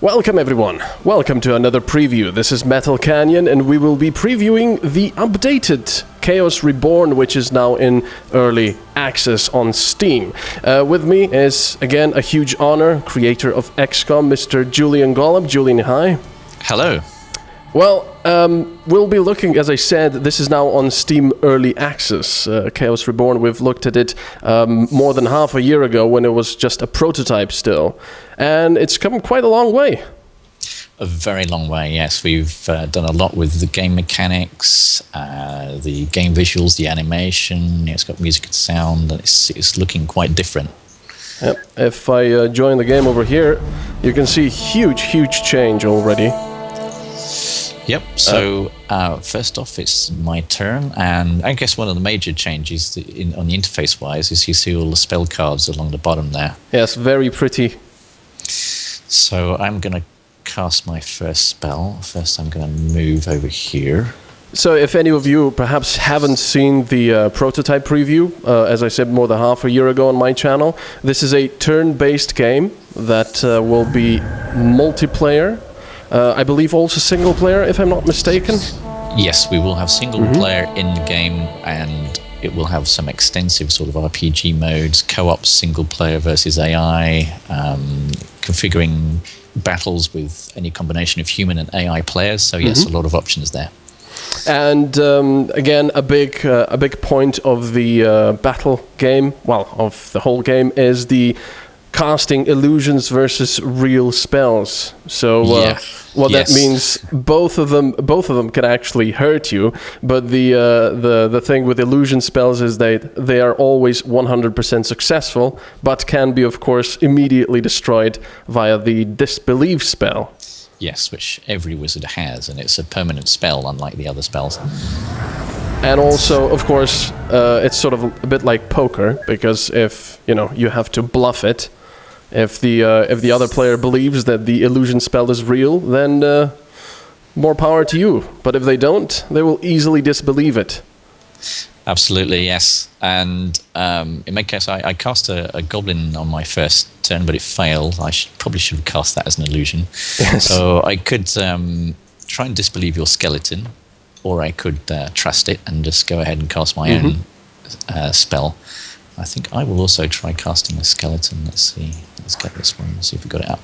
Welcome everyone, welcome to another preview. This is MetalCanyon and we will be previewing the updated Chaos Reborn, which is now in early access on Steam. With me is, again, a huge honor, creator of X-Com, Mr. Julian Gollop. Julian, hi. Hello. Well, we'll be looking, as I said, this is now on Steam Early Access. Chaos Reborn, we've looked at it more than half a year ago when it was just a prototype still. And it's come quite a long way. A very long way, yes. We've done a lot with the game mechanics, the game visuals, the animation. It's got music and sound, and it's looking quite different. Yep. If I join the game over here, you can see huge change already. Yep, so first off, it's my turn, and I guess one of the major changes on the interface-wise is you see all the spell cards along the bottom there. Yes, very pretty. So I'm going to cast my first spell. First, I'm going to move over here. So if any of you perhaps haven't seen the prototype preview, as I said more than half a year ago on my channel, this is a turn-based game that will be multiplayer. I believe also single player, if I'm not mistaken. Yes, we will have single player in the game, and it will have some extensive sort of RPG modes, co-op single player versus AI, configuring battles with any combination of human and AI players. So yes, a lot of options there. And again, a big point of the battle game, well, of the whole game, is the casting illusions versus real spells. So that means both of them can actually hurt you, but the thing with illusion spells is they are always 100% successful, but can be of course immediately destroyed via the disbelief spell. Yes, which every wizard has, and it's a permanent spell unlike the other spells. And also, of course, it's sort of a bit like poker, because if you have to bluff it. If the other player believes that the illusion spell is real, then more power to you. But if they don't, they will easily disbelieve it. Absolutely, yes. And in my case, I cast a goblin on my first turn, but it failed. I probably should have cast that as an illusion. Yes. So I could try and disbelieve your skeleton, or I could trust it and just go ahead and cast my own spell. I think I will also try casting a skeleton. Let's see. Let's get this one. See if we got it up.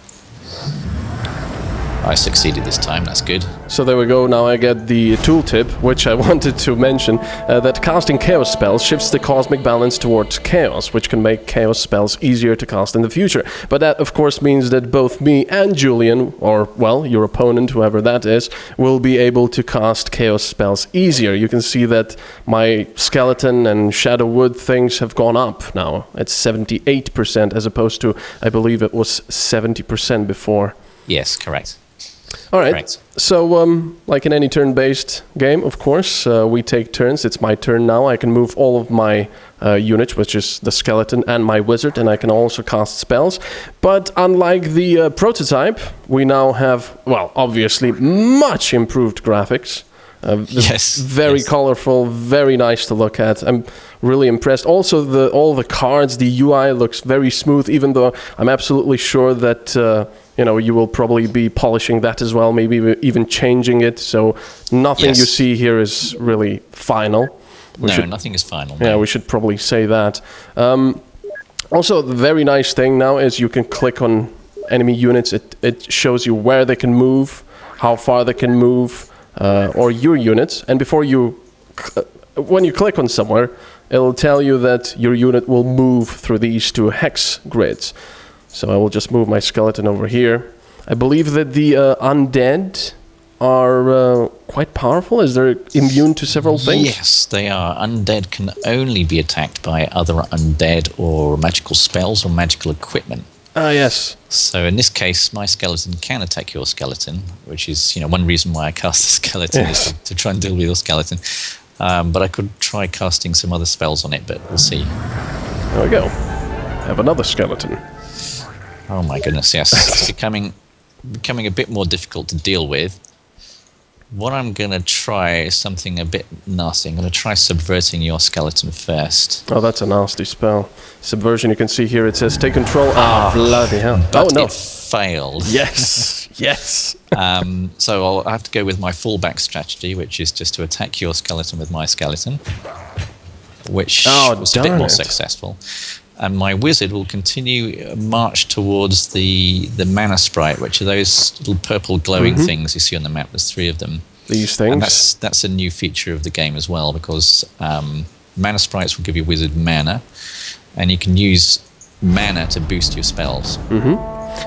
I succeeded this time. That's good. So there we go. Now I get the tooltip, which I wanted to mention, that casting chaos spells shifts the cosmic balance towards chaos, which can make chaos spells easier to cast in the future. But that, of course, means that both me and Julian, or, well, your opponent, whoever that is, will be able to cast chaos spells easier. You can see that my skeleton and shadow wood things have gone up now. It's 78% as opposed to, I believe it was 70% before. Yes, correct. All right, Correct. So like in any turn-based game, of course, we take turns. It's my turn now. I can move all of my units, which is the skeleton and my wizard, and I can also cast spells. But unlike the prototype, we now have, well, obviously, much improved graphics. Yes. Very colorful, very nice to look at. I'm really impressed. Also, all the cards, the UI looks very smooth, even though I'm absolutely sure that you will probably be polishing that as well, maybe even changing it. So nothing you see here is really final. Nothing is final. Yeah, we should probably say that. Also, the very nice thing now is you can click on enemy units. It shows you where they can move, how far they can move, or your units. And before when you click on somewhere, it'll tell you that your unit will move through these two hex grids. So I will just move my skeleton over here. I believe that the undead are quite powerful. Is they immune to several things? Yes, they are. Undead can only be attacked by other undead or magical spells or magical equipment. Ah, yes. So in this case, my skeleton can attack your skeleton, which is one reason why I cast the skeleton, is to try and deal with your skeleton. But I could try casting some other spells on it, but we'll see. There we go. Have another skeleton. Oh my goodness, yes. It's becoming a bit more difficult to deal with. What I'm going to try is something a bit nasty. I'm going to try subverting your skeleton first. Oh, that's a nasty spell. Subversion, you can see here, it says take control. Ah, bloody hell. But oh, no. It failed. Yes, yes. So I'll have to go with my fallback strategy, which is just to attack your skeleton with my skeleton, which was a bit more successful. And my wizard will continue march towards the mana sprite, which are those little purple glowing things you see on the map. There's 3 of them. These things. And that's a new feature of the game as well, because mana sprites will give your wizard mana, and you can use mana to boost your spells.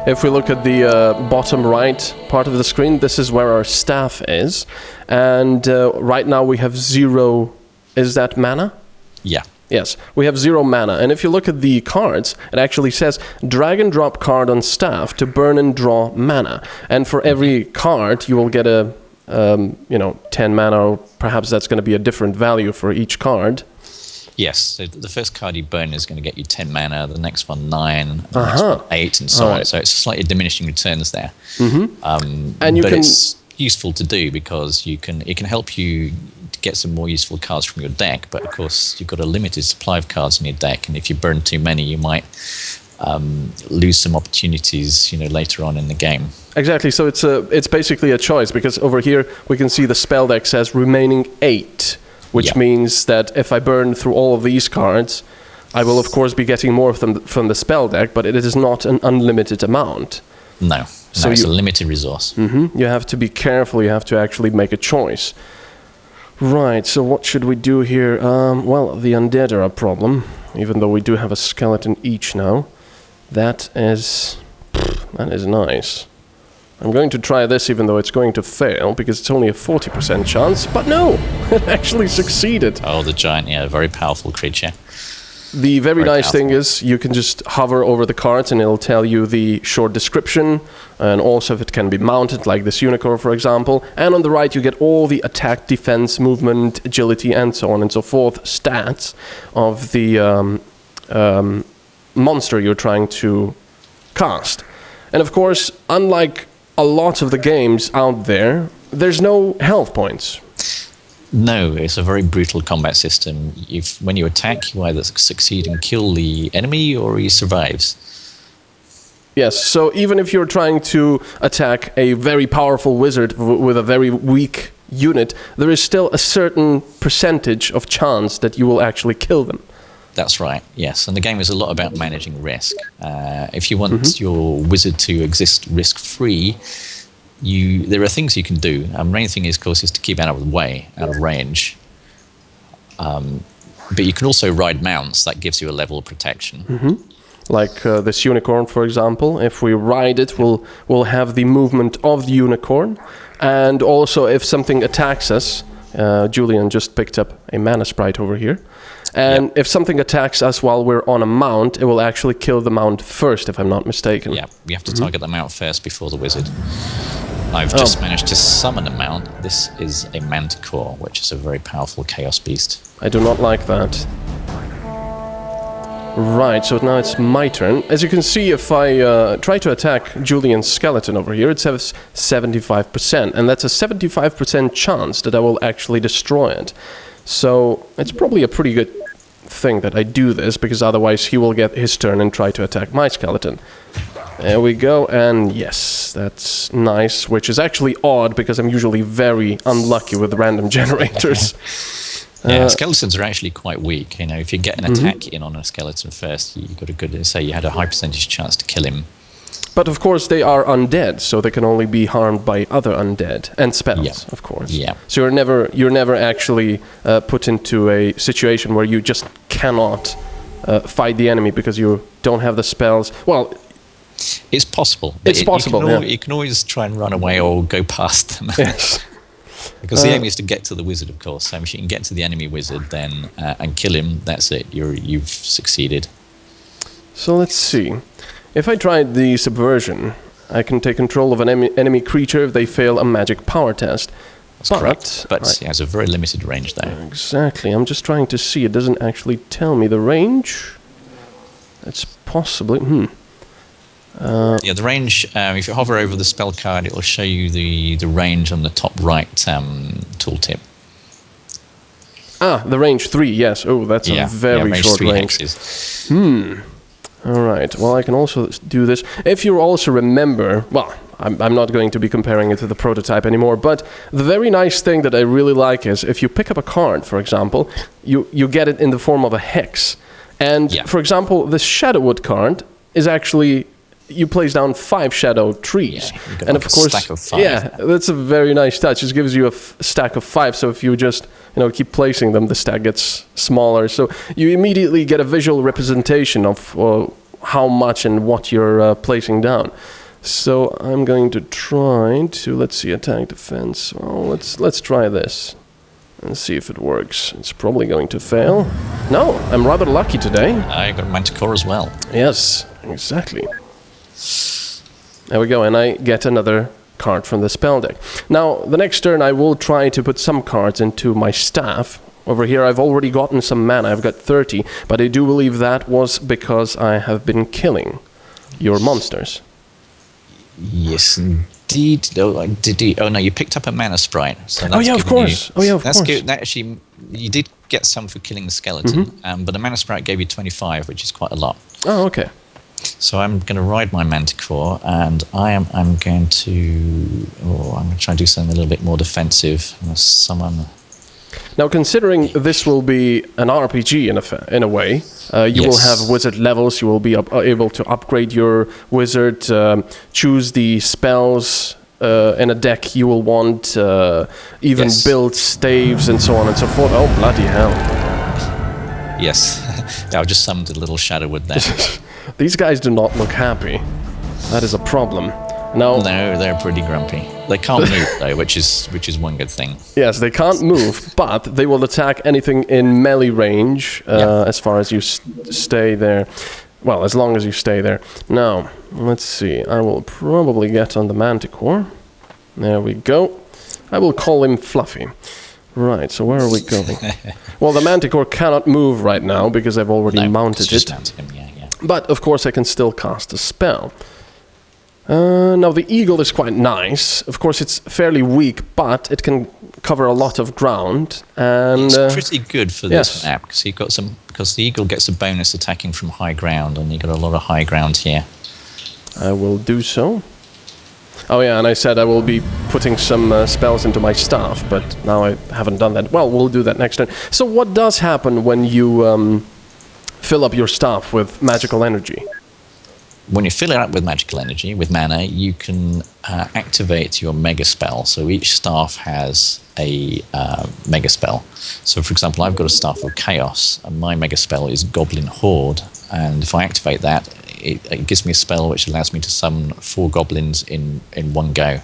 If we look at the bottom right part of the screen, this is where our staff is. And right now we have 0... Is that mana? Yeah. Yes, we have 0 mana, and if you look at the cards, it actually says drag and drop card on staff to burn and draw mana. And for every card, you will get a 10 mana, or perhaps that's going to be a different value for each card. Yes, so the first card you burn is going to get you 10 mana, the next one 9, the next one 8, and so on. So it's slightly diminishing returns there. But it's useful to do because it can help you get some more useful cards from your deck, but of course you've got a limited supply of cards in your deck, and if you burn too many, you might lose some opportunities, later on in the game. Exactly. So it's basically a choice, because over here we can see the spell deck says remaining 8, which means that if I burn through all of these cards, I will of course be getting more of them from the spell deck, but it is not an unlimited amount. No, so it's a limited resource. You have to be careful. You have to actually make a choice. Right, so what should we do here? Well, the undead are a problem, even though we do have a skeleton each now. That is nice. I'm going to try this, even though it's going to fail, because it's only a 40% chance. But no, it actually succeeded. Oh, the giant, a very powerful creature. The very nice thing is you can just hover over the cards and it'll tell you the short description, and also if it can be mounted, like this unicorn, for example. And on the right you get all the attack, defense, movement, agility, and so on and so forth stats of the monster you're trying to cast. And of course, unlike a lot of the games out there, there's no health points. No, it's a very brutal combat system. When you attack, you either succeed and kill the enemy, or he survives. Yes, so even if you're trying to attack a very powerful wizard with a very weak unit, there is still a certain percentage of chance that you will actually kill them. That's right, yes. And the game is a lot about managing risk. If you want your wizard to exist risk-free, there are things you can do. The main thing is, of course, is to keep out of the way, out of range. But you can also ride mounts. That gives you a level of protection. Like this unicorn, for example. If we ride it, we'll have the movement of the unicorn. And also, if something attacks us, Julian just picked up a mana sprite over here. And if something attacks us while we're on a mount, it will actually kill the mount first, if I'm not mistaken. Yeah, you have to target the mount first before the wizard. I've just managed to summon a mount. This is a manticore, which is a very powerful chaos beast. I do not like that. Right, so now it's my turn. As you can see, if I try to attack Julian's skeleton over here, it says 75%, and that's a 75% chance that I will actually destroy it. So it's probably a pretty good thing that I do this, because otherwise he will get his turn and try to attack my skeleton. There we go, and yes, that's nice, which is actually odd, because I'm usually very unlucky with random generators. Yeah, skeletons are actually quite weak. If you get an attack in on a skeleton first, you got a good, say you had a high percentage chance to kill him. But of course they are undead, so they can only be harmed by other undead and spells, of course. Yeah. So you're never actually put into a situation where you just cannot fight the enemy because you don't have the spells. Well, it's possible. It's possible. You can always try and run away or go past them. Yes. Because the aim is to get to the wizard, of course. So if you can get to the enemy wizard, then and kill him, that's it. You've succeeded. So let's see. If I tried the subversion, I can take control of an enemy creature if they fail a magic power test. That's correct, but it has a very limited range there. Exactly. I'm just trying to see. It doesn't actually tell me the range. That's possibly... the range, if you hover over the spell card, it will show you the range on the top right tooltip. Ah, the range 3, yes. Oh, that's a very short range. Hexes. All right. Well, I can also do this. If you also remember, well, I'm not going to be comparing it to the prototype anymore, but the very nice thing that I really like is if you pick up a card, for example, you get it in the form of a hex. And, for example, the Shadowwood card is actually... You place down 5 shadow trees, and of course, stack of 5. That's a very nice touch. It gives you a stack of 5. So if you just keep placing them, the stack gets smaller. So you immediately get a visual representation of how much and what you're placing down. So I'm going to try to attack defense. Well, let's try this and see if it works. It's probably going to fail. No, I'm rather lucky today. I got Manticore as well. Yes, exactly. There we go, and I get another card from the spell deck. Now, the next turn I will try to put some cards into my staff. Over here I've already gotten some mana, I've got 30, but I do believe that was because I have been killing your monsters. Yes, indeed. Oh no, you picked up a mana sprite. So that's of course. That's good. That actually, you did get some for killing the skeleton, but the mana sprite gave you 25, which is quite a lot. Oh, okay. So I'm going to ride my Manticore, and I'm going to try and do something a little bit more defensive. I'm going to summon. Now, considering this will be an RPG in a way, you will have wizard levels. You will be able to upgrade your wizard, choose the spells in a deck you will want, even build staves and so on and so forth. Oh, bloody hell! Yes, I've just summoned a little Shadowwood there. These guys do not look happy. That is a problem. No, they're pretty grumpy. They can't move though, which is one good thing. Yes, they can't move, but they will attack anything in melee range as far as you stay there. Well, as long as you stay there. Now, let's see. I will probably get on the Manticore. There we go. I will call him Fluffy. Right, so where are we going? Well, the Manticore cannot move right now because I've already mounted it. But, of course, I can still cast a spell. Now, the Eagle is quite nice. Of course, it's fairly weak, but it can cover a lot of ground. And it's pretty good for this map, because the Eagle gets a bonus attacking from high ground, and you've got a lot of high ground here. I will do so. Oh yeah, and I said I will be putting some spells into my staff, but now I haven't done that. Well, we'll do that next turn. So what does happen when you fill up your staff with magical energy? When you fill it up with magical energy, with mana, you can activate your mega spell. So each staff has a mega spell. So for example, I've got a staff of chaos, and my mega spell is Goblin Horde. And if I activate that, it gives me a spell which allows me to summon 4 goblins in one go,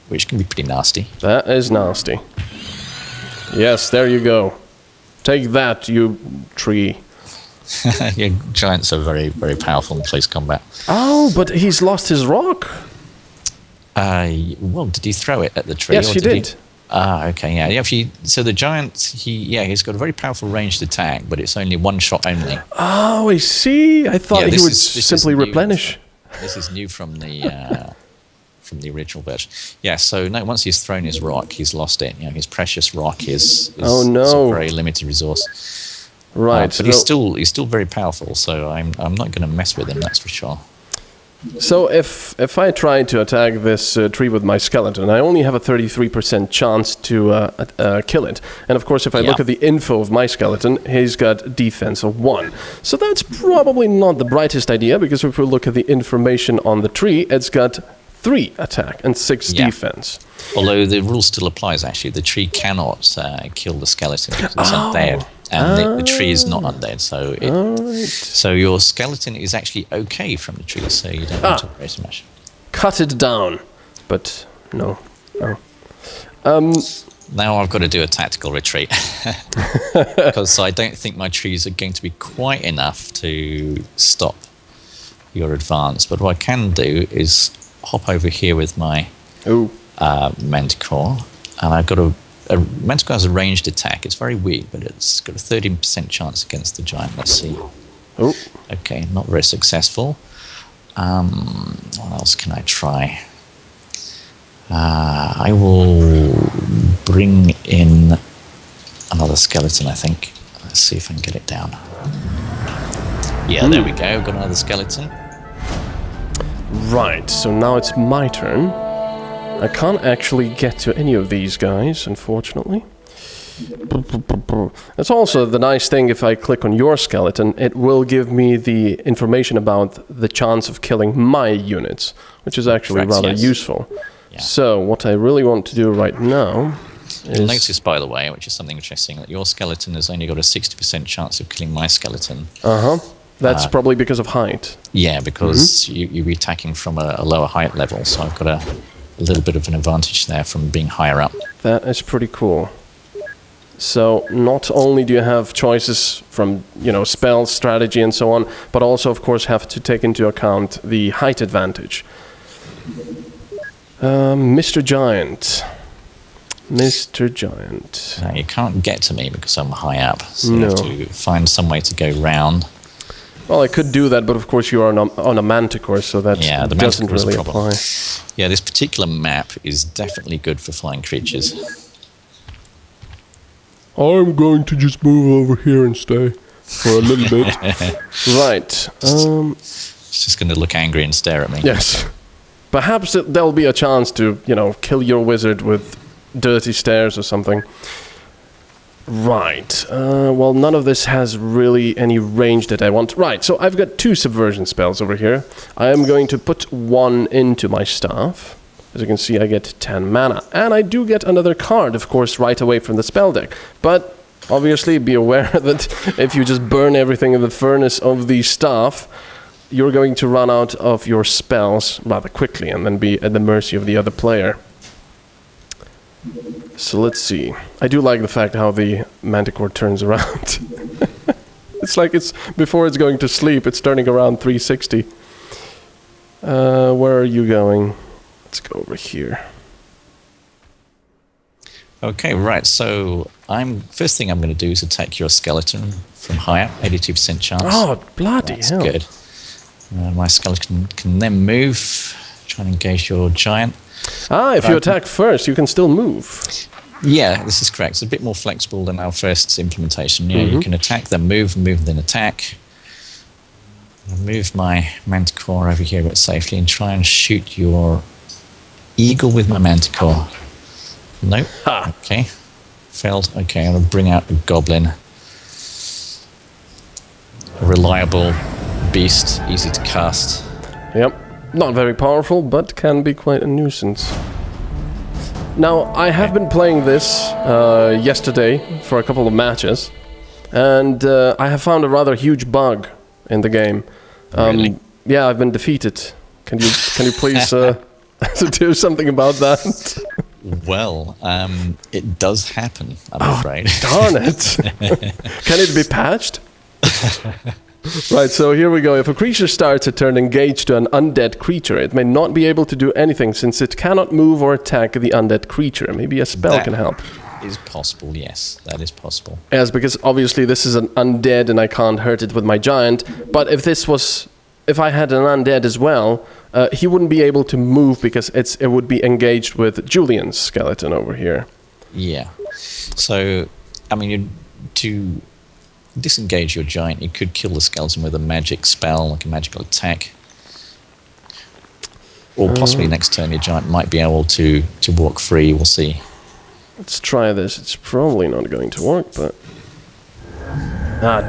which can be pretty nasty. That is nasty. Yes, there you go. Take that, you tree. Yeah, giants are very, very powerful in close combat. Oh, but he's lost his rock. Well, did he throw it at the tree? Yes, he did. Okay, yeah. So the giant, he's got a very powerful ranged attack, but it's only one shot only. Oh, I see. I thought he would simply replenish. This is new from the original version. Yeah. So no, once he's thrown his rock, he's lost it. His precious rock is a very limited resource. Right, but he's still very powerful. So I'm not going to mess with him. That's for sure. So if I try to attack this tree with my skeleton, I only have a 33% chance to kill it. And of course, if I look at the info of my skeleton, he's got defense of 1. So that's probably not the brightest idea, because if we look at the information on the tree, it's got 3 attack and 6 defense. Although the rule still applies, actually. The tree cannot kill the skeleton because it's undead. And the tree is not undead, so your skeleton is actually okay from the tree, so you don't have to worry so much. Cut it down, but no. Now I've got to do a tactical retreat, because I don't think my trees are going to be quite enough to stop your advance. But what I can do is hop over here with my Manticore, and I've got a Manticore has a ranged attack. It's very weak, but it's got a 13% chance against the giant. Let's see. Oh. Okay, not very successful. What else can I try? I will bring in another skeleton, I think. Let's see if I can get it down. Yeah, there we go. Got another skeleton. Right, so now it's my turn. I can't actually get to any of these guys, unfortunately. That's also the nice thing, if I click on your skeleton, it will give me the information about the chance of killing my units, which is actually rather useful. Yeah. So, what I really want to do right now is... You'll notice, by the way, which is something interesting, that your skeleton has only got a 60% chance of killing my skeleton. That's probably because of height. Yeah, because you'll be attacking from a lower height level, so I've got a little bit of an advantage there from being higher up. That is pretty cool. So not only do you have choices from, spells, strategy, and so on, but also, of course, have to take into account the height advantage. Mr. Giant. Mr. Giant. Now, you can't get to me because I'm high up, so you have to find some way to go round. Well, I could do that, but of course you are on a manticore, so that doesn't really apply. Yeah, this particular map is definitely good for flying creatures. I'm going to just move over here and stay for a little bit. Right. It's just going to look angry and stare at me. Yes. Perhaps there'll be a chance to, kill your wizard with dirty stares or something. Right. Well, none of this has really any range that I want. Right, so I've got 2 subversion spells over here. I am going to put 1 into my staff. As you can see, I get 10 mana. And I do get another card, of course, right away from the spell deck. But obviously, be aware that if you just burn everything in the furnace of the staff, you're going to run out of your spells rather quickly and then be at the mercy of the other player. So let's see. I do like the fact how the manticore turns around. It's like before it's going to sleep, it's turning around 360. Where are you going? Let's go over here. Okay, right. So first thing I'm going to do is attack your skeleton from higher, 82% chance. Oh, bloody hell. That's good. My skeleton can then move, try and engage your giant. If you attack first, you can still move. Yeah, this is correct. It's a bit more flexible than our first implementation. Yeah, you can attack, then move, then attack. I'll move my manticore over here a bit safely and try and shoot your eagle with my manticore. Nope. Okay. Failed. Okay, I'm going to bring out a goblin. A reliable beast, easy to cast. Yep. Not very powerful, but can be quite a nuisance. Now, I have been playing this yesterday for a couple of matches, and I have found a rather huge bug in the game. Really? Yeah, I've been defeated. Can you please do something about that? Well, it does happen, I'm afraid. Darn it! Can it be patched? Right, so here we go. If a creature starts a turn engaged to an undead creature, it may not be able to do anything since it cannot move or attack the undead creature. Maybe a spell can help. Is possible, yes. That is possible. Yes, because obviously this is an undead and I can't hurt it with my giant. But if I had an undead as well, he wouldn't be able to move because it would be engaged with Julian's skeleton over here. Yeah. So, I mean, to disengage your giant, you could kill the skeleton with a magic spell, like a magical attack. Or possibly next turn your giant might be able to walk free, we'll see. Let's try this. It's probably not going to work, but...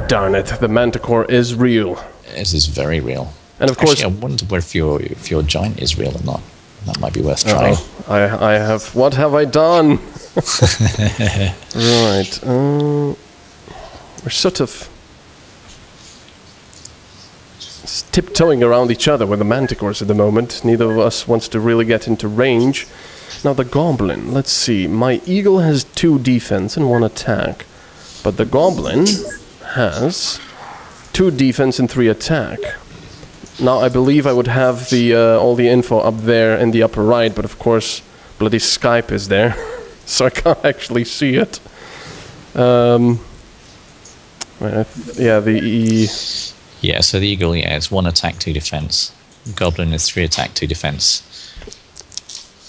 darn it. The manticore is real. It is very real. And of course... Actually, I wonder if your giant is real or not. That might be worth trying. I have... What have I done? Right. We're sort of tiptoeing around each other with the manticores at the moment. Neither of us wants to really get into range. Now the goblin, let's see. My eagle has 2 defense and 1 attack. But the goblin has 2 defense and 3 attack. Now I believe I would have all the info up there in the upper right, but of course bloody Skype is there. So I can't actually see it. Yeah, Yeah, so the eagle, it's 1 attack, 2 defense. Goblin is 3 attack, 2 defense.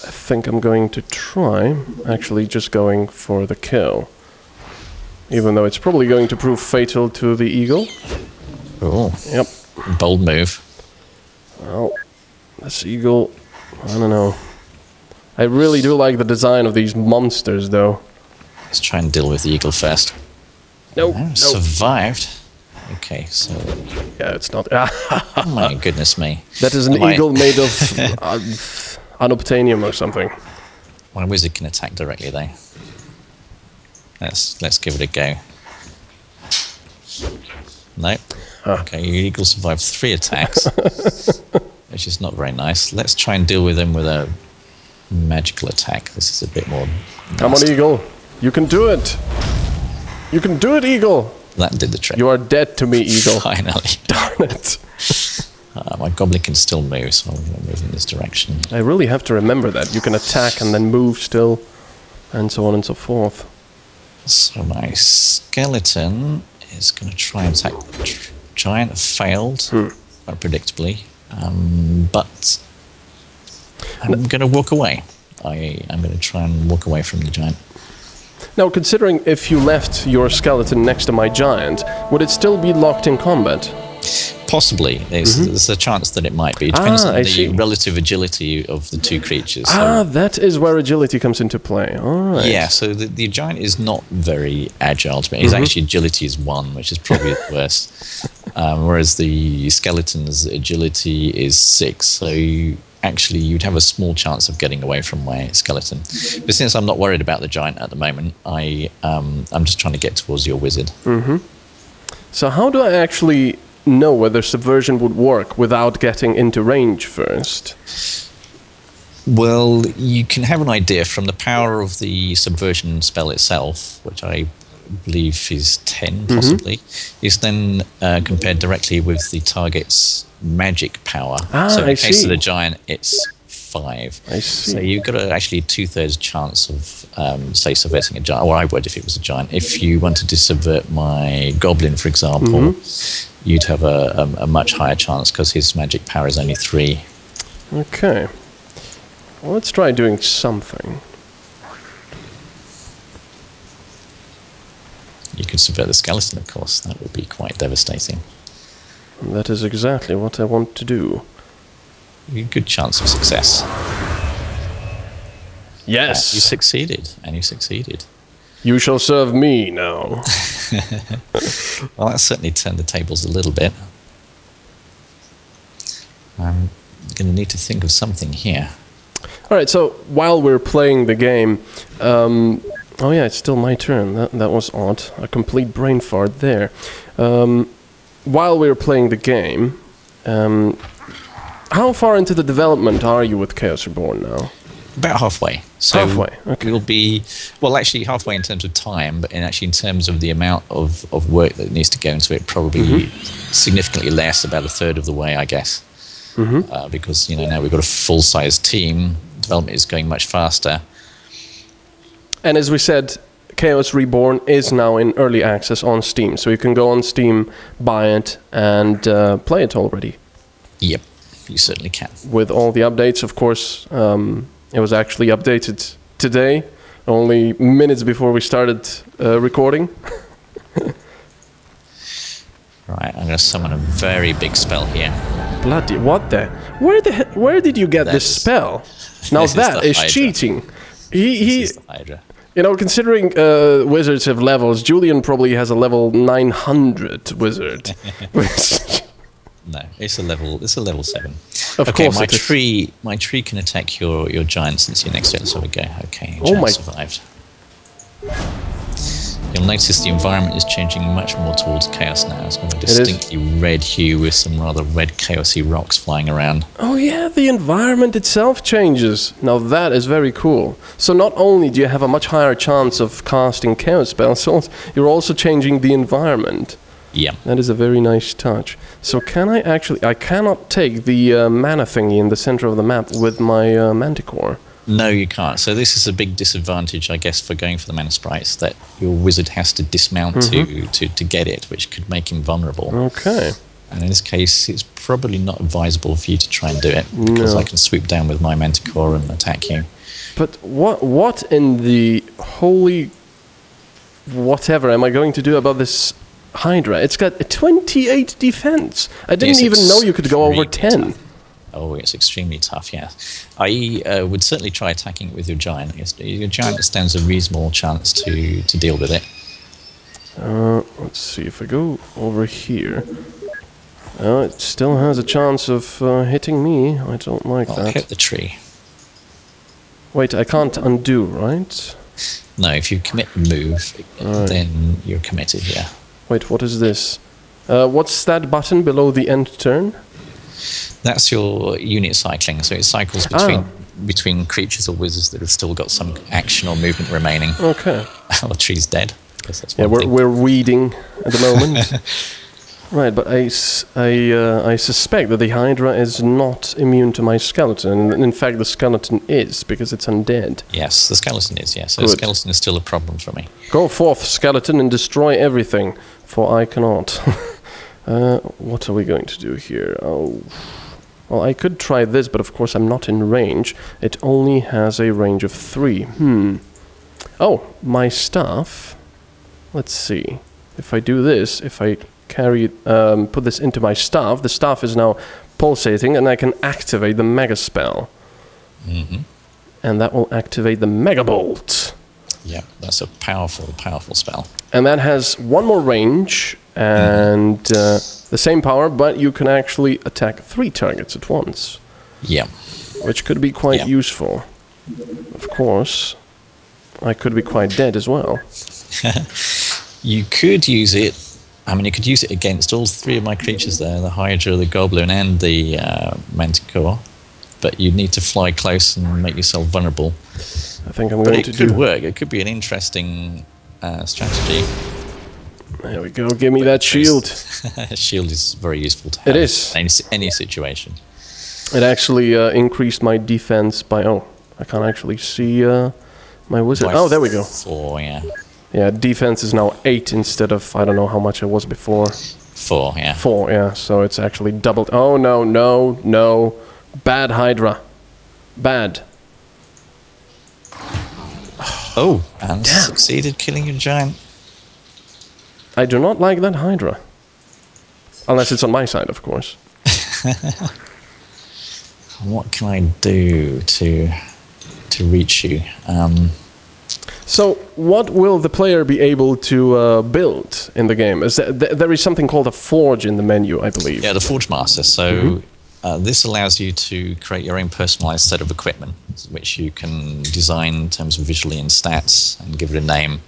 I think I'm going to try actually just going for the kill. Even though it's probably going to prove fatal to the eagle. Oh, Yep. bold move. Well, this eagle, I don't know. I really do like the design of these monsters, though. Let's try and deal with the eagle first. No, Oh, survived. Okay, so... Yeah, it's not. Oh my goodness me. That is an eagle made of unobtainium or something. My wizard can attack directly, though. Let's give it a go. No. Okay, your eagle survived 3 attacks, which is not very nice. Let's try and deal with him with a magical attack. This is a bit more nasty. Come on, eagle. You can do it. You can do it, eagle. That did the trick. You are dead to me, eagle. Finally. Darn it. My goblin can still move, so I'm going to move in this direction. I really have to remember that. You can attack and then move still, and so on and so forth. So my skeleton is going to try and attack the giant. Failed, quite predictably. But I'm going to walk away. I'm going to try and walk away from the giant. Now, considering if you left your skeleton next to my giant, would it still be locked in combat? Possibly. There's a chance that it might be. It depends on the relative agility of the 2 creatures. So. That is where agility comes into play. All right. Yeah, so the giant is not very agile to me. His actually agility is 1, which is probably the worst. Whereas the skeleton's agility is 6. So you'd have a small chance of getting away from my skeleton. But since I'm not worried about the giant at the moment, I'm just trying to get towards your wizard. So how do I actually know whether subversion would work without getting into range first? Well, you can have an idea from the power of the subversion spell itself, which I believe is 10 possibly, is then compared directly with the target's magic power. So in the case of the giant, it's 5. I see. So you've got actually 2/3 chance of, say, subverting a giant, or I would if it was a giant. If you wanted to subvert my goblin, for example, you'd have a much higher chance because his magic power is only 3. Okay. Well, let's try doing something. You could subvert the skeleton, of course. That would be quite devastating. That is exactly what I want to do. Good chance of success. Yes! You succeeded. You shall serve me now. Well, that certainly turned the tables a little bit. I'm going to need to think of something here. Alright, so while we're playing the game... oh yeah, it's still my turn. That was odd. A complete brain fart there. While we're playing the game... how far into the development are you with Chaos Reborn now? About halfway. So halfway, okay. We'll be, well, actually halfway in terms of time, but in terms of the amount of work that needs to go into it, probably significantly less, about 1/3 of the way, I guess. Because now we've got a full-size team, development is going much faster. And as we said, Chaos Reborn is now in early access on Steam, so you can go on Steam, buy it, and play it already. Yep, you certainly can. With all the updates, of course. It was actually updated today, only minutes before we started recording. Right, I'm going to summon a very big spell here. Bloody, what the? Where did you get this spell? Now that is cheating. He is the Hydra. Considering wizards have levels, Julian probably has a level 900 wizard. No, it's a level 7. Of course, my tree can attack your giant since you're next to it. So we go. Okay, survived. You'll notice the environment is changing much more towards chaos now. It's got a distinctly red hue with some rather red chaosy rocks flying around. Oh yeah, the environment itself changes. Now that is very cool. So not only do you have a much higher chance of casting chaos spells, you're also changing the environment. Yeah. That is a very nice touch. So can I actually... I cannot take the mana thingy in the center of the map with my manticore. No, you can't. So this is a big disadvantage, I guess, for going for the mana sprites, that your wizard has to dismount to get it, which could make him vulnerable. Okay. And in this case, it's probably not advisable for you to try and do it, because I can swoop down with my manticore and attack you. But what in the holy... whatever am I going to do about this Hydra. It's got a 28 defense. I didn't It's even know you could go over 10. extremely tough. Oh, it's extremely tough, yeah. I would certainly try attacking it with your giant. Your giant stands a reasonable chance to deal with it. Let's see if I go over here. It still has a chance of hitting me. I don't like I'll that. hit the tree. Wait, I can't undo, right? No, if you commit the move, then you're committed, yeah. Wait, what is this? What's that button below the end turn? That's your unit cycling, so it cycles between creatures or wizards that have still got some action or movement remaining. Okay. Oh, the tree's dead. That's Yeah, one thing. we're weeding at the moment. Right, but I suspect that the Hydra is not immune to my skeleton. And in fact, the skeleton is, because it's undead. Yes, the skeleton is, yes. So Good. the skeleton is still a problem for me. Go forth, skeleton, and destroy everything, for I cannot. What are we going to do here? Oh, well, I could try this, but of course I'm not in range. It only has a range of 3. Oh, my staff. Let's see. If I do this, if I carry, put this into my staff, the staff is now pulsating, and I can activate the Mega Spell. Mm-hmm. And that will activate the Mega Bolt. Yeah, that's a powerful, powerful spell. And that has 1 more range and the same power, but you can actually attack 3 targets at once. Yeah. Which could be quite useful. Of course, I could be quite dead as well. You could use it. I mean, you could use it against all 3 of my creatures there, the Hydra, the Goblin, and the Manticore. But you'd need to fly close and make yourself vulnerable. I think I'm going to do... But it could work. It could be an interesting strategy. There we go. Give me that shield. Shield is very useful to have. It is. In any situation. It actually increased my defense by... Oh, I can't actually see my wizard. By Oh, there we go. 4, yeah. Yeah, defense is now 8 instead of, I don't know how much it was before. 4, yeah. 4, yeah. So it's actually doubled. Oh, no, no, no. Bad Hydra. Bad. Oh, and succeeded killing your giant. I do not like that Hydra. Unless it's on my side, of course. What can I do to reach you? So, what will the player be able to build in the game? There is something called a forge in the menu, I believe. Yeah, the Forge Master. So this allows you to create your own personalized set of equipment, which you can design in terms of visually and stats and give it a name.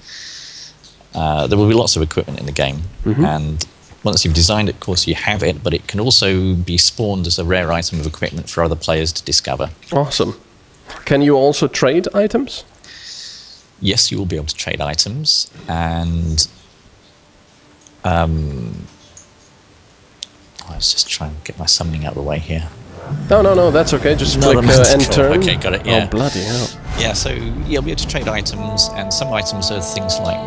There will be lots of equipment in the game, and once you've designed it, of course, you have it, but it can also be spawned as a rare item of equipment for other players to discover. Awesome. Can you also trade items? Yes, you will be able to trade items, and let's just try and get my summoning out of the way here. No, that's okay. Just Not click a manticore. end turn. Okay, got it, yeah. Oh, bloody hell. Yeah, so you'll be able to trade items, and some items are things like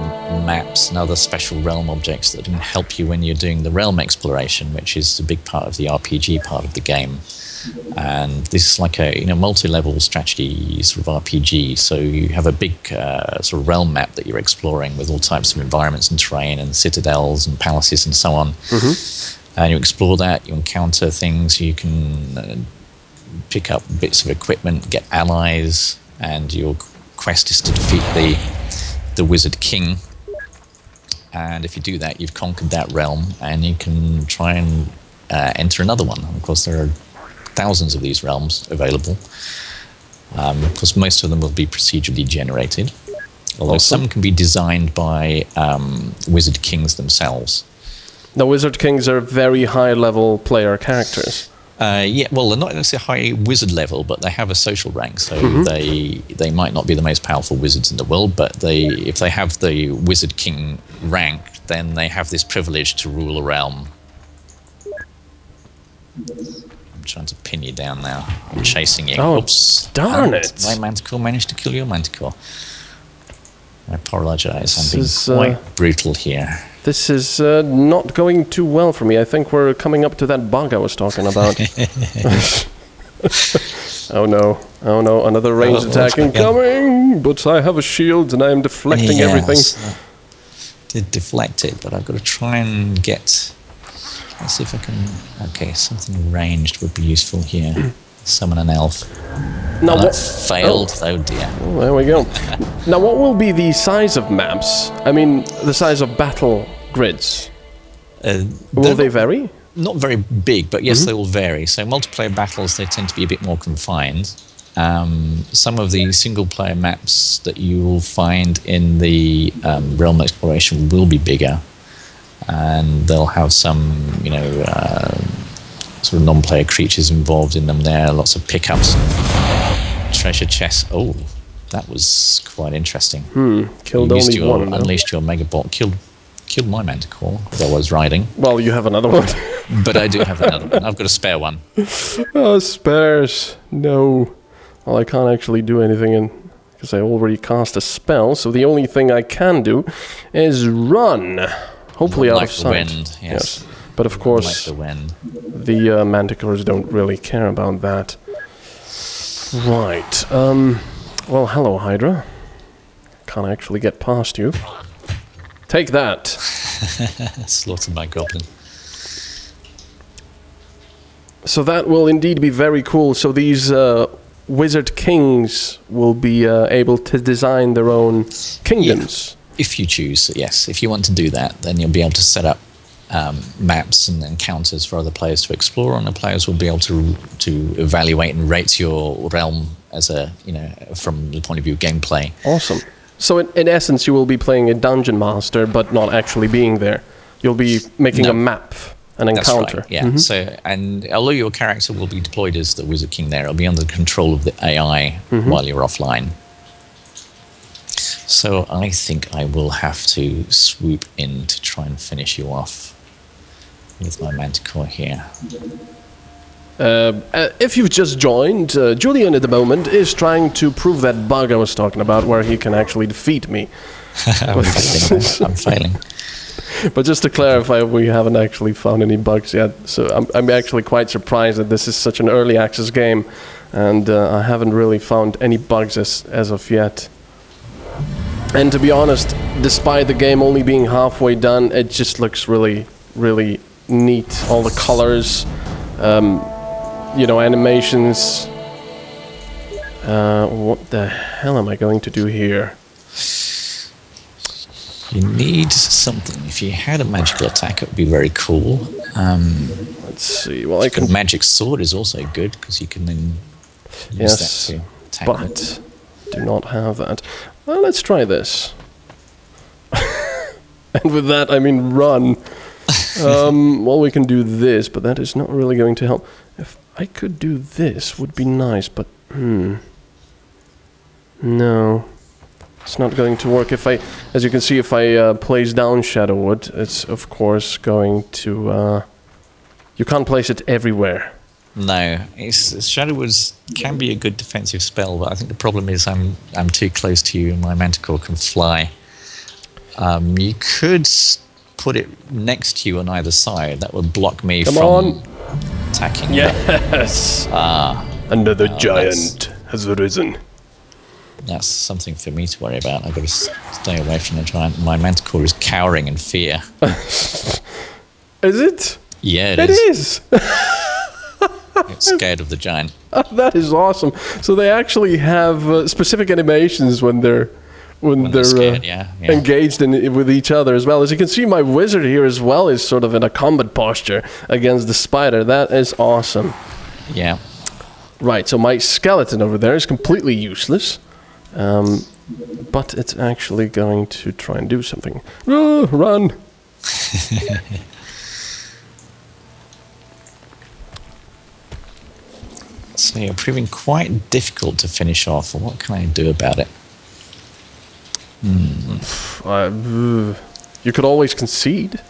maps and other special realm objects that can help you when you're doing the realm exploration, which is a big part of the RPG part of the game. And this is like a multi-level strategy sort of RPG. So you have a big sort of realm map that you're exploring with all types of environments and terrain and citadels and palaces and so on. And you explore that, you encounter things, you can pick up bits of equipment, get allies, and your quest is to defeat the Wizard King. And if you do that, you've conquered that realm, and you can try and enter another one. Of course, there are thousands of these realms available. Of course, most of them will be procedurally generated, although some can be designed by Wizard Kings themselves. The Wizard Kings are very high-level player characters. Yeah, well, they're not necessarily high wizard level, but they have a social rank, so they might not be the most powerful wizards in the world, but if they have the Wizard King rank, then they have this privilege to rule a realm. I'm trying to pin you down now. I'm chasing you. Oh, oops! Darn it! My Manticore managed to kill your Manticore. I apologize. I'm This being is, quite brutal here. This is not going too well for me. I think we're coming up to that bug I was talking about. Oh no, another ranged attack incoming! But I have a shield and I am deflecting everything. did deflect it, but I've got to try and get... Let's see if I can... Okay, something ranged would be useful here. Summon an elf. Now That what? failed. Oh dear. Oh, there we go. Now, what will be the size of maps? I mean, the size of battle grids. Will they vary? Not very big, but yes, they will vary. So multiplayer battles, they tend to be a bit more confined. Some of the single-player maps that you will find in the realm exploration will be bigger, and they'll have some, sort of non-player creatures involved in them. There, lots of pickups, treasure chests. Oh, that was quite interesting. Killed only one. Unleashed your megabot. Killed my manticore as I was riding. Well, you have another one. But I do have another one. I've got a spare one. Oh, spares. No. Well, I can't actually do anything because I already cast a spell, so the only thing I can do is run. Hopefully out of sight. The wind, yes. But of course, the wind. The manticores don't really care about that. Right. Well, hello, Hydra. Can't actually get past you. Take that. Slaughtered my goblin. So that will indeed be very cool. So these wizard kings will be able to design their own kingdoms. Yeah. If you choose, yes. If you want to do that, then you'll be able to set up maps and encounters for other players to explore, and the players will be able to evaluate and rate your realm as from the point of view of gameplay. Awesome. So in essence, you will be playing a dungeon master, but not actually being there. You'll be making a map, an encounter. That's right, yeah. So, and although your character will be deployed as the Wizard King there, it'll be under the control of the AI while you're offline. So I think I will have to swoop in to try and finish you off with my manticore here. If you've just joined, Julian at the moment is trying to prove that bug I was talking about, where he can actually defeat me. I'm failing. But just to clarify, we haven't actually found any bugs yet, so I'm actually quite surprised that this is such an early access game, and I haven't really found any bugs as of yet. And to be honest, despite the game only being halfway done, it just looks really, really neat. All the colors, animations. What the hell am I going to do here? You need something. If you had a magical attack, it would be very cool. Let's see. Well, I can. Magic sword is also good because you can then use that to attack. But do not have that. Well, let's try this. And with that, I mean run. Well, we can do this, but that is not really going to help. If I could do this, would be nice, but no. It's not going to work. As you can see, if I place down Shadowwood, it's of course going to... you can't place it everywhere. No, Shadowwood can be a good defensive spell, but I think the problem is I'm too close to you and my manticore can fly. You could put it next to you on either side. That would block me from attacking. Yes! Another giant has arisen. That's something for me to worry about. I've got to stay away from the giant. My manticore is cowering in fear. Is it? Yeah, it is. It's scared of the giant. That is awesome. So they actually have specific animations when they're scared, engaged with each other as well. As you can see, my wizard here as well is sort of in a combat posture against the spider. That is awesome. Yeah. Right, so my skeleton over there is completely useless. But it's actually going to try and do something. Run! So you're proving quite difficult to finish off. What can I do about it? You could always concede.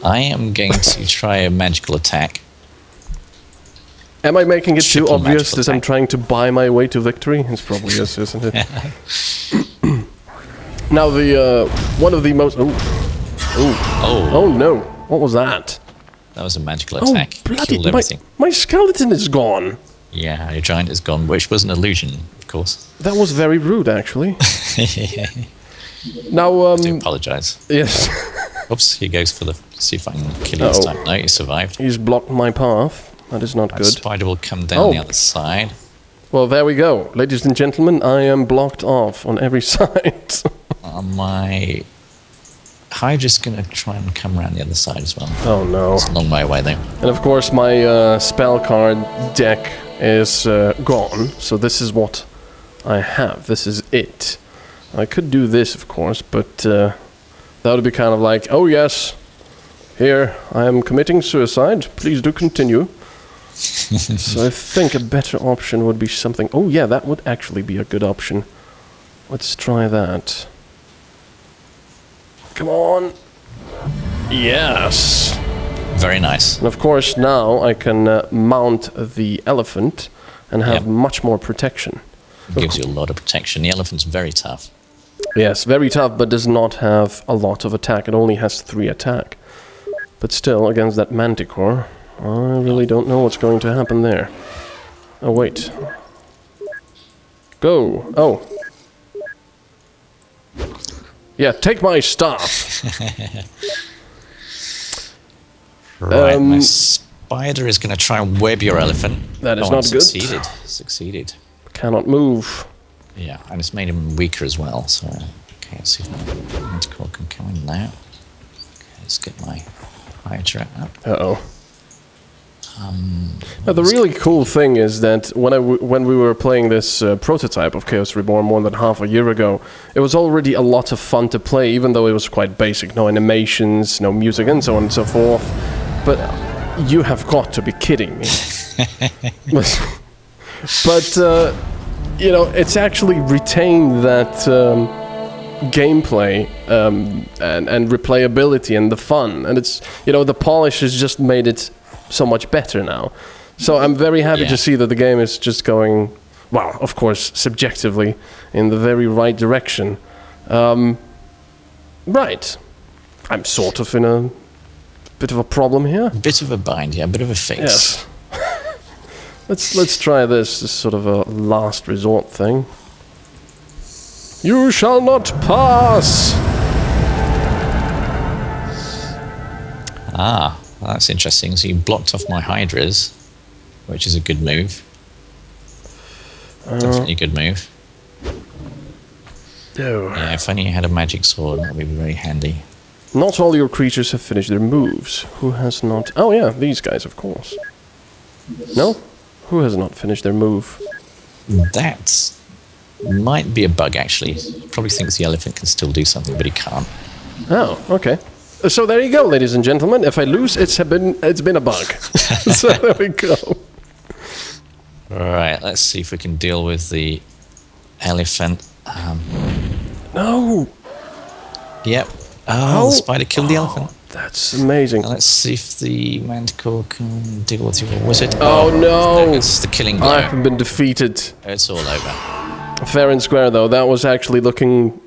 I am going to try a magical attack. Am I making it too obvious that I'm trying to buy my way to victory? It's probably is, isn't it? Now one of the most... Oh no, what was that? That was a magical attack. Bloody, killed everything. My skeleton is gone. Yeah, your giant is gone, which was an illusion, of course. That was very rude, actually. Now, I do apologise. yes, Oops, he goes for the... See if I can kill you this time. No, he survived. he's blocked my path. That is not That good. spider will come down the other side. Well, there we go. Ladies and gentlemen, I am blocked off on every side. My Hydra's going to try and come around the other side as well. Oh, no. It's a long way away, though. And of course, my spell card deck is gone. So this is what I have. This is it. I could do this, of course, but that would be kind of like, oh, yes, here, I am committing suicide. Please do continue. So I think a better option would be something... Oh yeah, that would actually be a good option. Let's try that. Come on! Yes! Very nice. And of course now I can mount the elephant and have much more protection. It gives you a lot of protection. The elephant's very tough. Yes, very tough, but does not have a lot of attack. It only has 3 attack. But still, against that manticore... I really don't know what's going to happen there. Oh, wait. Go! Oh. Yeah, take my staff! Right, my spider is going to try and web your elephant. That is not good. Succeeded. Cannot move. Yeah, and it's made him weaker as well, so... Okay, let's see if my manticore can come in now. Okay, let's get my Hydra up. Uh-oh. Now, the really cool thing is that when we were playing this prototype of Chaos Reborn more than half a year ago, it was already a lot of fun to play, even though it was quite basic. No animations, no music, and so on and so forth. But you have got to be kidding me. But, you know, it's actually retained that gameplay and replayability and the fun. And it's, you know, the polish has just made it so much better now. So I'm very happy to see that the game is just going, well, of course, subjectively, in the very right direction. Right. I'm sort of in a bit of a problem here. A bit of a bind, yeah, a bit of a fix. Yes. Let's try this sort of a last resort thing. You shall not pass! Ah. Well, that's interesting. So you blocked off my Hydras, which is a good move. Definitely a good move. Yeah, if only you had a magic sword, that would be very handy. Not all your creatures have finished their moves. Who has not... Oh yeah, these guys, of course. No? Who has not finished their move? That might be a bug, actually. Probably thinks the elephant can still do something, but he can't. Oh, okay. So there you go, ladies and gentlemen. If I lose, it's been a bug. So there we go. Alright, let's see if we can deal with the elephant. No! Yep. Oh, the spider killed the elephant. That's amazing. Now let's see if the manticore can deal with your wizard. Oh no! It's the killing blow. I have been defeated. It's all over. Fair and square, though. That was actually looking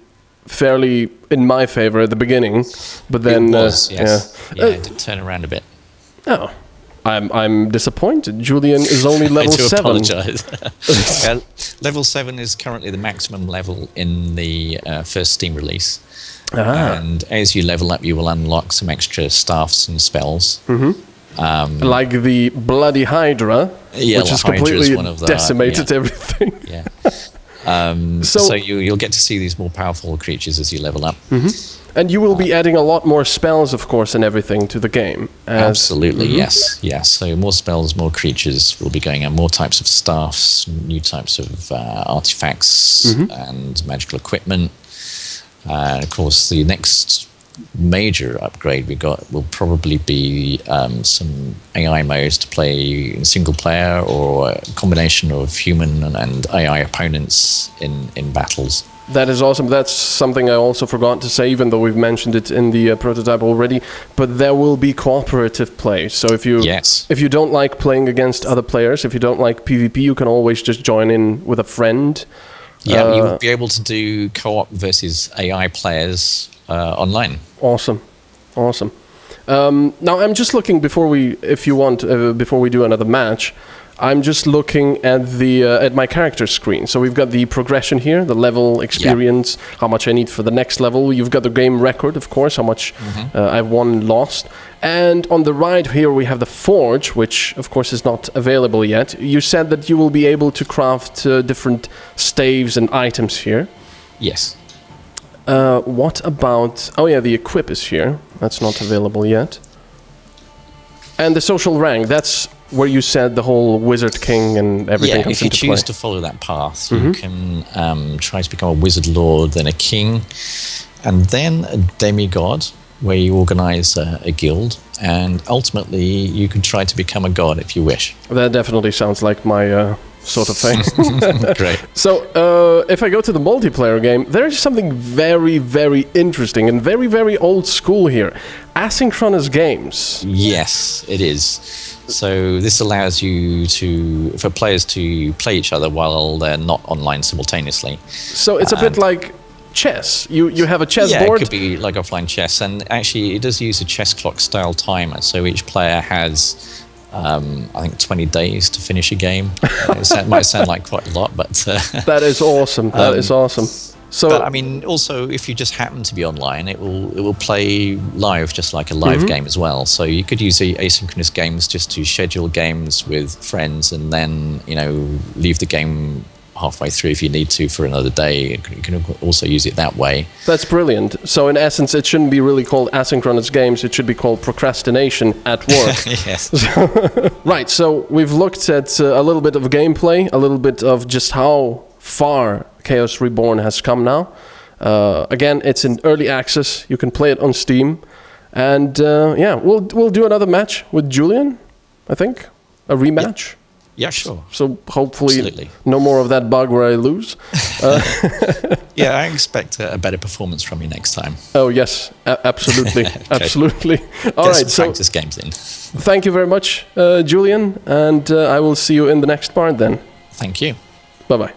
fairly in my favor at the beginning, but then it was, yes. Yeah, it did turn around a bit. Oh, I'm disappointed. Julian is only level 7. I do apologise. Level 7 is currently the maximum level in the first Steam release. And as you level up, you will unlock some extra staffs and spells. Like the bloody Hydra, which has completely decimated everything. Yeah. So you'll get to see these more powerful creatures as you level up. And you will be adding a lot more spells, of course, and everything to the game. Absolutely, yes. So more spells, more creatures will be going on, more types of staffs, new types of artifacts and magical equipment. And of course, the next major upgrade we got will probably be some AI modes to play in single player or a combination of human and AI opponents in battles. That is awesome. That's something I also forgot to say, even though we've mentioned it in the prototype already. But there will be cooperative play. So if you don't like playing against other players, if you don't like PvP, you can always just join in with a friend. Yeah, you'll be able to do co-op versus AI players online. Awesome. Now I'm just looking before we do another match. I'm just looking at the at my character screen. So we've got the progression here, the level experience, how much I need for the next level. You've got the game record, of course, how much I've won and lost. And on the right here we have the forge, which of course is not available yet. You said that you will be able to craft different staves and items here. Yes. What about... Oh yeah, the equip is here. That's not available yet. And the social rank, that's where you said the whole Wizard King and everything comes into play. If you choose to follow that path, you can try to become a Wizard Lord, then a King, and then a Demigod, where you organize a guild, and ultimately you can try to become a god if you wish. That definitely sounds like my sort of thing. Great. So if I go to the multiplayer game, there is something very, very interesting and very, very old school here. Asynchronous games. Yes, it is. So this allows you for players to play each other while they're not online simultaneously. So it's a bit like chess. You have a chess board. Yeah, it could be like offline chess, and actually it does use a chess clock style timer. So each player has, I think, 20 days to finish a game. It might sound like quite a lot, but that is awesome. That is awesome. So, but I mean, also, if you just happen to be online, it will play live, just like a live game as well. So you could use asynchronous games just to schedule games with friends, and then leave the game halfway through if you need to for another day. You can also use it that way. That's brilliant. So in essence, it shouldn't be really called asynchronous games. It should be called procrastination at work. Yes. Right. So we've looked at a little bit of gameplay, a little bit of just how far Chaos Reborn has come now. Again, it's in early access. You can play it on Steam, and we'll do another match with Julian. I think a rematch. Yeah, sure. So hopefully no more of that bug where I lose. Yeah, I expect a better performance from you next time. Oh yes, absolutely, absolutely. All right, so practice games in. Thank you very much, Julian, and I will see you in the next part then. Thank you. Bye bye.